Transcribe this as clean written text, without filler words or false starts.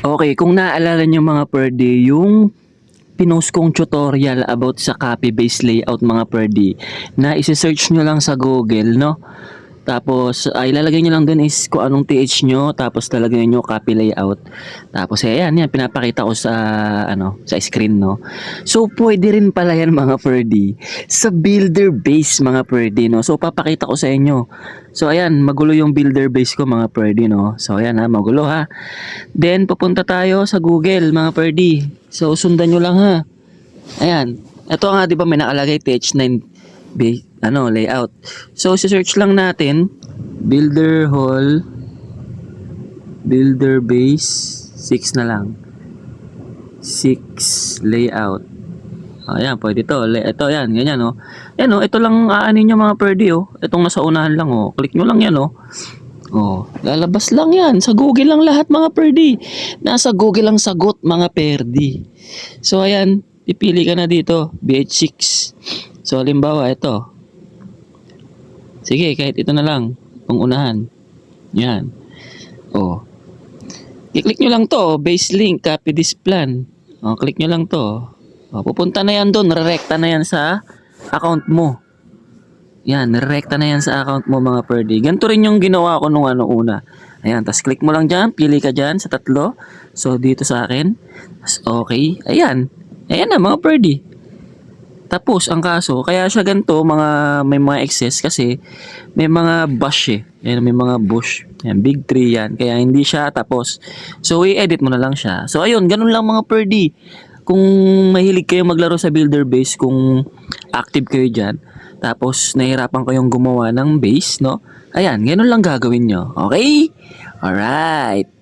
Okay, kung naalala niyo mga pwede, yung pinost kong tutorial about sa copy-based layout mga pwede, na isi-search nyo lang sa Google, no? Tapos, ilalagay nyo lang dun is kung anong TH nyo, tapos lalagay nyo copy layout. Tapos, ayan, yan, pinapakita ko sa, sa screen, no? So, pwede rin pala yan mga pwede, sa builder base mga pwede, no? So, papakita ko sa inyo. So, ayan, magulo yung builder base ko mga pwede, no? So, ayan ha, magulo ha. Then, pupunta tayo sa Google, mga perdi. So, sundan nyo lang ha. Ayan. Ito nga, di ba, may nakalagay TH9 layout. So, search lang natin, Builder Hall, Builder Base, 6 na lang. 6 layout. Ayan, pwede to. Ito, yan, ganyan, oh. Yan, oh, ito lang aanin nyo mga perdi, oh. Itong nasa unahan lang, oh. Click nyo lang yan, oh. Oh, lalabas lang yan. Sa Google lang lahat mga perdi. Nasa Google lang sagot mga perdi. So ayan, pipili ka na dito, BH6. So halimbawa ito. Sige, kahit ito na lang, pangunahan. Yan. Oh. I-click nyo lang to, base link, copy this plan. Oh, click nyo lang to. Oh, pupunta na yan doon, rerekta na yan sa account mo. Yan, nirekta na yan sa account mo mga perdi. Ganito rin yung ginawa ko nung una. Ayan, tas click mo lang dyan, pili ka dyan sa tatlo. So, dito sa akin. Tas okay. Ayan. Ayan na mga perdi. Tapos, ang kaso, kaya siya ganito, may mga excess kasi may mga bush eh. Ayan, may mga bush. Ayan, big tree yan. Kaya hindi siya tapos. So, i-edit mo na lang siya. So, ayun, ganun lang mga perdi. Kung mahilig kayo maglaro sa builder base, kung active kayo dyan, tapos nahirapan kayong gumawa ng base, no? Ayan, ganun lang gagawin nyo. Okay? Alright.